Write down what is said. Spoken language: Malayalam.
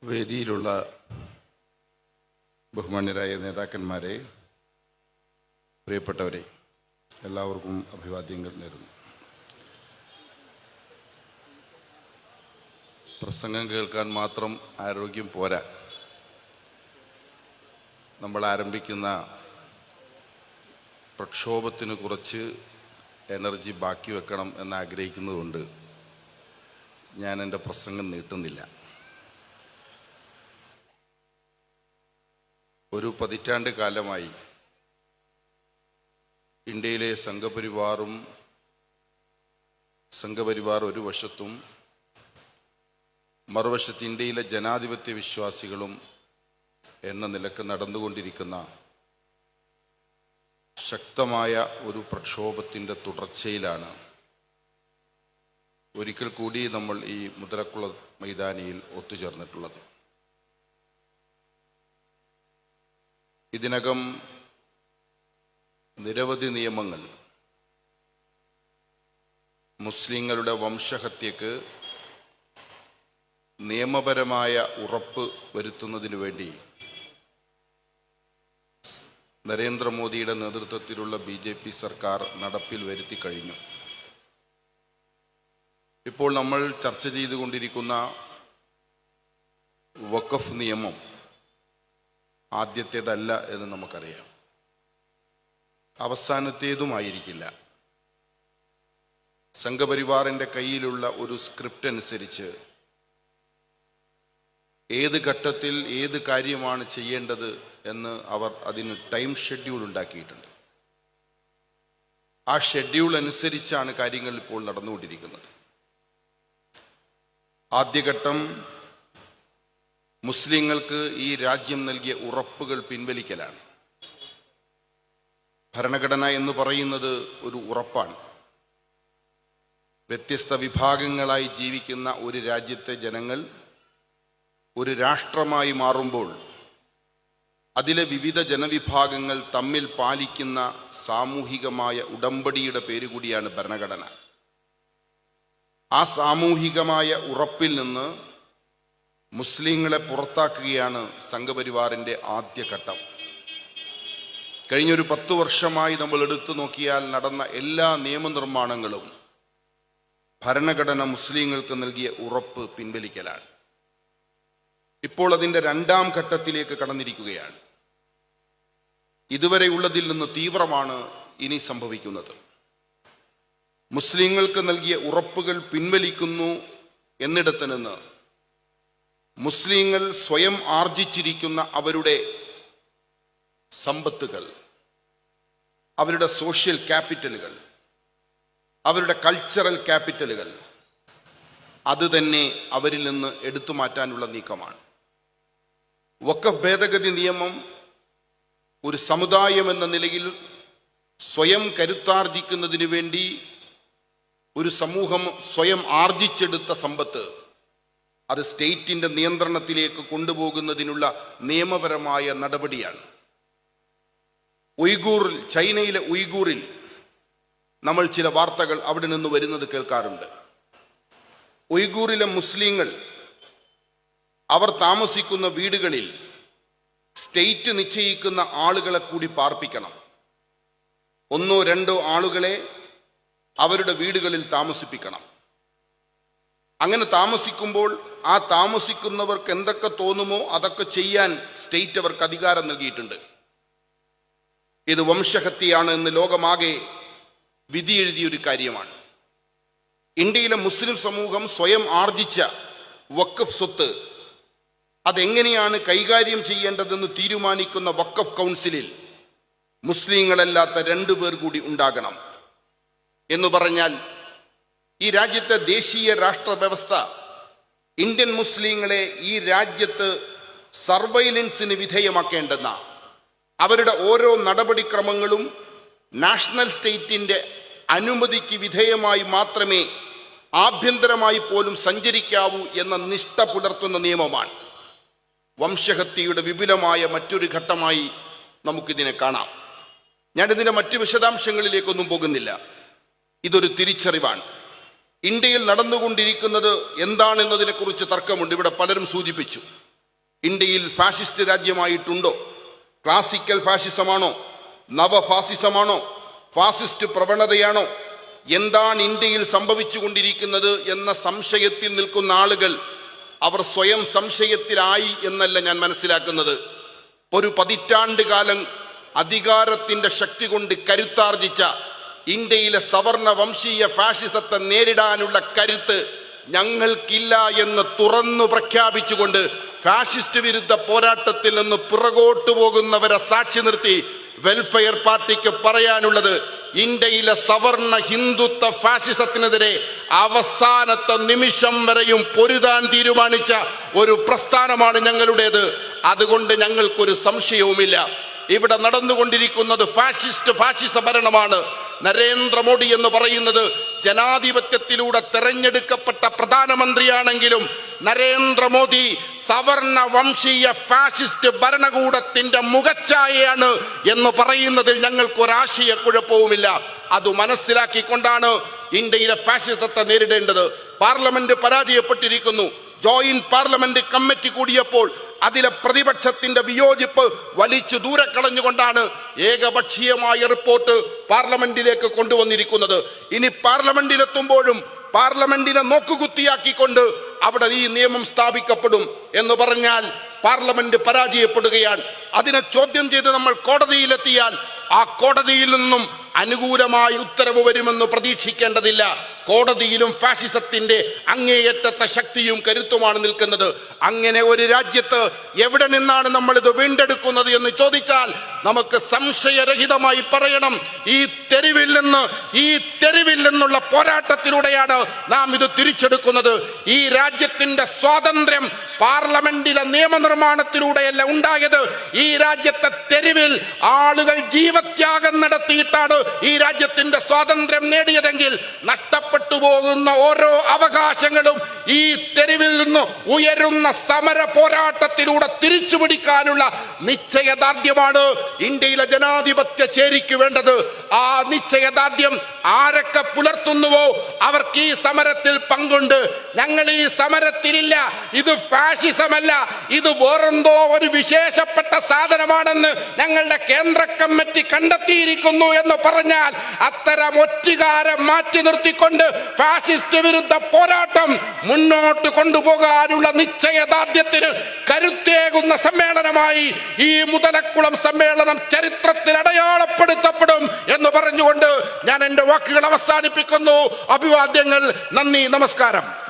വേദിയിലുള്ള ബഹുമാന്യരായ നേതാക്കന്മാരെ, പ്രിയപ്പെട്ടവരെ, എല്ലാവർക്കും അഭിവാദ്യങ്ങൾ നേരുന്നു. പ്രസംഗം കേൾക്കാൻ മാത്രം ആരോഗ്യം പോരാ. നമ്മൾ ആരംഭിക്കുന്ന പ്രക്ഷോഭത്തിന് കുറച്ച് എനർജി ബാക്കി വെക്കണം എന്നാഗ്രഹിക്കുന്നതുകൊണ്ട് ഞാൻ എൻ്റെ പ്രസംഗം നീട്ടുന്നില്ല. ഒരു പതിറ്റാണ്ട് കാലമായി ഇന്ത്യയിലെ സംഘപരിവാർ ഒരു വശത്തും മറുവശത്ത് ഇന്ത്യയിലെ ജനാധിപത്യ വിശ്വാസികളും എന്ന നിലക്ക് നടന്നുകൊണ്ടിരിക്കുന്ന ശക്തമായ ഒരു പ്രക്ഷോഭത്തിൻ്റെ തുടർച്ചയിലാണ് ഒരിക്കൽ കൂടി നമ്മൾ ഈ മുതലക്കുളം മൈതാനിയിൽ ഒത്തുചേർന്നിട്ടുള്ളത്. ഇതിനകം നിരവധി നിയമങ്ങൾ മുസ്ലിങ്ങളുടെ വംശഹത്യക്ക് നിയമപരമായ ഉറപ്പ് വരുത്തുന്നതിനു വേണ്ടി നരേന്ദ്രമോദിയുടെ നേതൃത്വത്തിലുള്ള BJP സർക്കാർ നടപ്പിൽ വരുത്തി കഴിഞ്ഞു. ഇപ്പോൾ നമ്മൾ ചർച്ച ചെയ്തുകൊണ്ടിരിക്കുന്ന വഖഫ് നിയമം ആദ്യത്തേതല്ല എന്ന് നമുക്കറിയാം, അവസാനത്തേതുമായിരിക്കില്ല. സംഘപരിവാറിൻ്റെ കയ്യിലുള്ള ഒരു സ്ക്രിപ്റ്റ് അനുസരിച്ച് ഏത് ഘട്ടത്തിൽ ഏത് കാര്യമാണ് ചെയ്യേണ്ടത് എന്ന് അവർ അതിന് ടൈം ഷെഡ്യൂൾ ഉണ്ടാക്കിയിട്ടുണ്ട്. ആ ഷെഡ്യൂൾ അനുസരിച്ചാണ് കാര്യങ്ങൾ ഇപ്പോൾ നടന്നുകൊണ്ടിരിക്കുന്നത്. ആദ്യഘട്ടം മുസ്ലിങ്ങൾക്ക് ഈ രാജ്യം നൽകിയ ഉറപ്പുകൾ പിൻവലിക്കലാണ്. ഭരണഘടന എന്ന് പറയുന്നത് ഒരു ഉറപ്പാണ്. വ്യത്യസ്ത വിഭാഗങ്ങളായി ജീവിക്കുന്ന ഒരു രാജ്യത്തെ ജനങ്ങൾ ഒരു രാഷ്ട്രമായി മാറുമ്പോൾ അതിലെ വിവിധ ജനവിഭാഗങ്ങൾ തമ്മിൽ പാലിക്കുന്ന സാമൂഹികമായ ഉടമ്പടിയുടെ പേരുകൂടിയാണ് ഭരണഘടന. ആ സാമൂഹികമായ ഉറപ്പിൽ നിന്ന് മുസ്ലിങ്ങളെ പുറത്താക്കുകയാണ് സംഘപരിവാറിൻ്റെ ആദ്യഘട്ടം. കഴിഞ്ഞൊരു 10 വർഷമായി നമ്മൾ എടുത്തു നോക്കിയാൽ നടന്ന എല്ലാ നിയമനിർമ്മാണങ്ങളും ഭരണഘടന മുസ്ലിങ്ങൾക്ക് നൽകിയ ഉറപ്പ് പിൻവലിക്കലാണ്. ഇപ്പോൾ അതിൻ്റെ 2ാം ഘട്ടത്തിലേക്ക് കടന്നിരിക്കുകയാണ്. ഇതുവരെയുള്ളതിൽ നിന്ന് തീവ്രമാണ് ഇനി സംഭവിക്കുന്നത്. മുസ്ലിങ്ങൾക്ക് നൽകിയ ഉറപ്പുകൾ പിൻവലിക്കുന്നു എന്നിടത്ത് നിന്ന് മുസ്ലിങ്ങൾ സ്വയം ആർജിച്ചിരിക്കുന്ന അവരുടെ സമ്പത്തുകൾ, അവരുടെ സോഷ്യൽ ക്യാപിറ്റലുകൾ, അവരുടെ കൾച്ചറൽ ക്യാപിറ്റലുകൾ, അത് തന്നെ അവരിൽ നിന്ന് എടുത്തു മാറ്റാനുള്ള നീക്കമാണ്. വഖഫ് ഭേദഗതി നിയമം ഒരു സമുദായം എന്ന നിലയിൽ സ്വയം കരുത്താർജിക്കുന്നതിന് വേണ്ടി ഒരു സമൂഹം സ്വയം ആർജിച്ചെടുത്ത സമ്പത്ത് അത് സ്റ്റേറ്റിൻ്റെ നിയന്ത്രണത്തിലേക്ക് കൊണ്ടുപോകുന്നതിനുള്ള നിയമപരമായ നടപടിയാണ്. ചൈനയിലെ ഉയ്ഗൂറിൽ നമ്മൾ ചില വാർത്തകൾ അവിടെ നിന്ന് വരുന്നത് കേൾക്കാറുണ്ട്. ഉയ്ഗൂറിലെ മുസ്ലിങ്ങൾ അവർ താമസിക്കുന്ന വീടുകളിൽ സ്റ്റേറ്റ് നിശ്ചയിക്കുന്ന ആളുകളെ കൂടി പാർപ്പിക്കണം. 1 or 2 ആളുകളെ അവരുടെ വീടുകളിൽ താമസിപ്പിക്കണം. അങ്ങനെ താമസിക്കുമ്പോൾ ആ താമസിക്കുന്നവർക്ക് എന്തൊക്കെ തോന്നുമോ അതൊക്കെ ചെയ്യാൻ സ്റ്റേറ്റ് അവർക്ക് അധികാരം നൽകിയിട്ടുണ്ട്. ഇത് വംശഹത്യയാണ് എന്ന് ലോകമാകെ വിധി എഴുതിയൊരു കാര്യമാണ്. ഇന്ത്യയിലെ മുസ്ലിം സമൂഹം സ്വയം ആർജിച്ച വഖഫ് സ്വത്ത് അതെങ്ങനെയാണ് കൈകാര്യം ചെയ്യേണ്ടതെന്ന് തീരുമാനിക്കുന്ന വഖഫ് കൗൺസിലിൽ മുസ്ലിങ്ങളല്ലാത്ത 2 പേർ കൂടി ഉണ്ടാകണം. എന്ന് പറഞ്ഞാൽ ഈ രാജ്യത്തെ ദേശീയ രാഷ്ട്ര വ്യവസ്ഥ ഇന്ത്യൻ മുസ്ലിങ്ങളെ ഈ രാജ്യത്ത് സർവൈലൻസിന് വിധേയമാക്കേണ്ടെന്ന അവരുടെ ഓരോ നടപടിക്രമങ്ങളും നാഷണൽ സ്റ്റേറ്റിൻ്റെ അനുമതിക്ക് വിധേയമായി മാത്രമേ ആഭ്യന്തരമായി പോലും സഞ്ചരിക്കാവൂ എന്ന നിഷ്ഠ പുലർത്തുന്ന നിയമമാണ്. വംശഹത്യയുടെ വിപുലമായ മറ്റൊരു ഘട്ടമായി നമുക്കിതിനെ കാണാം. ഞാനിതിൻ്റെ മറ്റ് വിശദാംശങ്ങളിലേക്കൊന്നും പോകുന്നില്ല. ഇതൊരു തിരിച്ചറിവാണ്. ഇന്ത്യയിൽ നടന്നുകൊണ്ടിരിക്കുന്നത് എന്താണെന്നതിനെക്കുറിച്ച് തർക്കമുണ്ട്. ഇവിടെ പലരും സൂചിപ്പിച്ചു. ഇന്ത്യയിൽ ഫാഷിസ്റ്റ് രാജ്യമായിട്ടുണ്ടോ? ക്ലാസിക്കൽ ഫാഷിസമാണോ? നവഫാസിസമാണോ? ഫാസിസ്റ്റ് പ്രവണതയാണോ? എന്താണ് ഇന്ത്യയിൽ സംഭവിച്ചുകൊണ്ടിരിക്കുന്നത് എന്ന സംശയത്തിൽ നിൽക്കുന്ന ആളുകൾ അവർ സ്വയം സംശയത്തിലായി എന്നല്ല ഞാൻ മനസ്സിലാക്കുന്നത്. ഒരു പതിറ്റാണ്ട് കാലം അധികാരത്തിന്റെ ശക്തി കൊണ്ട് കരുത്താർജിച്ച ഇന്ത്യയിലെ സവർണ വംശീയ ഫാഷിസത്തെ നേരിടാനുള്ള കരുത്ത് ഞങ്ങൾക്കില്ല എന്ന് തുറന്നു പ്രഖ്യാപിച്ചുകൊണ്ട് ഫാഷിസ്റ്റ് വിരുദ്ധ പോരാട്ടത്തിൽ നിന്ന് പുറകോട്ടു പോകുന്നവരെ സാക്ഷി നിർത്തി വെൽഫെയർ പാർട്ടിക്ക് പറയാനുള്ളത്, ഇന്ത്യയിലെ സവർണ ഹിന്ദുത്വ ഫാഷിസത്തിനെതിരെ അവസാനത്തെ നിമിഷം വരെയും പൊരുതാൻ തീരുമാനിച്ച ഒരു പ്രസ്ഥാനമാണ് ഞങ്ങളുടേത്. അതുകൊണ്ട് ഞങ്ങൾക്കൊരു സംശയവുമില്ല. ഇവിടെ നടന്നുകൊണ്ടിരിക്കുന്നത് ഫാഷിസ ഭരണമാണ്. നരേന്ദ്രമോദി എന്ന് പറയുന്നത് ജനാധിപത്യത്തിലൂടെ തെരഞ്ഞെടുക്കപ്പെട്ട പ്രധാനമന്ത്രിയാണെങ്കിലും നരേന്ദ്രമോദി സവർണ വംശീയ ഫാഷിസ്റ്റ് ഭരണകൂടത്തിന്റെ മുഖച്ഛായയാണ് എന്ന് പറയുന്നതിൽ ഞങ്ങൾക്കൊരാശയക്കുഴപ്പവുമില്ല. അത് മനസ്സിലാക്കിക്കൊണ്ടാണ് ഇന്ത്യയിലെ ഫാഷിസത്തെ നേരിടേണ്ടത്. പാർലമെന്റ് പരാജയപ്പെട്ടിരിക്കുന്നു. ജോയിന്റ് പാർലമെന്റ് കമ്മിറ്റി കൂടിയപ്പോൾ അതിലെ പ്രതിപക്ഷത്തിന്റെ വിയോജിപ്പ് വലിച്ചു ദൂരെ കളഞ്ഞുകൊണ്ടാണ് ഏകപക്ഷീയമായ റിപ്പോർട്ട് പാർലമെന്റിലേക്ക് കൊണ്ടുവന്നിരിക്കുന്നത്. ഇനി പാർലമെന്റിലെത്തുമ്പോഴും പാർലമെന്റിനെ നോക്കുകുത്തിയാക്കിക്കൊണ്ട് അവിടെ ഈ നിയമം സ്ഥാപിക്കപ്പെടും എന്ന് പറഞ്ഞാൽ പാർലമെന്റ് പരാജയപ്പെടുകയാണ്. അതിനെ ചോദ്യം ചെയ്ത് നമ്മൾ കോടതിയിലെത്തിയാൽ ആ കോടതിയിൽ നിന്നും അനുകൂലമായ ഉത്തരവ് വരുമെന്ന് പ്രതീക്ഷിക്കേണ്ടതില്ല. കോടതിയിലും ഫാഷിസത്തിന്റെ അങ്ങേയറ്റത്തെ ശക്തിയും കരുത്തുമാണ് നിൽക്കുന്നത്. അങ്ങനെ ഒരു രാജ്യത്ത് എവിടെ നിന്നാണ് നമ്മൾ ഇത് വീണ്ടെടുക്കുന്നത് എന്ന് ചോദിച്ചാൽ നമുക്ക് സംശയരഹിതമായി പറയണം, ഈ തെരുവിൽ നിന്നുള്ള പോരാട്ടത്തിലൂടെയാണ് നാം ഇത് തിരിച്ചെടുക്കുന്നത്. ഈ രാജ്യത്തിന്റെ സ്വാതന്ത്ര്യം പാർലമെന്റിലെ നിയമനിർമ്മാണത്തിലൂടെയല്ല ഉണ്ടായത്. ഈ രാജ്യത്തെ തെരുവിൽ ആളുകൾ ജീവത്യാഗം നടത്തിയിട്ടാണ് ഈ രാജ്യത്തിന്റെ സ്വാതന്ത്ര്യം നേടിയതെങ്കിൽ നഷ്ടപ്പെട്ടു പോകുന്ന ഓരോ അവകാശങ്ങളും ഈ തെരുവിൽ നിന്ന് ഉയരുന്ന സമര പോരാട്ടത്തിലൂടെ തിരിച്ചുപിടിക്കാനുള്ള നിശ്ചയദാർഢ്യമാണ് ഇന്ത്യയിലെ ജനാധിപത്യ ചേരിക്ക് വേണ്ടത്. ആ നിശ്ചയദാർഢ്യം ആരൊക്കെ പുലർത്തുന്നുവോ അവർക്ക് ഈ സമരത്തിൽ പങ്കുണ്ട്. ഞങ്ങൾ ഈ സമരത്തിലില്ല, ഇത് ഫാഷിസമല്ല, ഇത് വേറെന്തോ ഒരു വിശേഷപ്പെട്ട സാധനമാണെന്ന് ഞങ്ങളുടെ കേന്ദ്ര കമ്മിറ്റി കണ്ടെത്തിയിരിക്കുന്നു എന്ന് പറഞ്ഞാൽ അത്തരം ഒറ്റുകാരെ മാറ്റി നിർത്തിക്കൊണ്ട് ഫാഷിസ്റ്റ് വിരുദ്ധ പോരാട്ടം മുന്നോട്ട് കൊണ്ടുപോകാനുള്ള നിശ്ചയദാർഢ്യത്തിന് കരുത്തേകുന്ന സമ്മേളനമായി ഈ മുതലക്കുളം സമ്മേളനം ചരിത്രത്തിൽ അടയാളപ്പെടുത്തപ്പെടും എന്ന് പറഞ്ഞുകൊണ്ട് ഞാൻ എന്റെ വാക്കുകൾ അവസാനിപ്പിക്കുന്നു. അഭിവാദ്യങ്ങൾ. നന്ദി, നമസ്കാരം.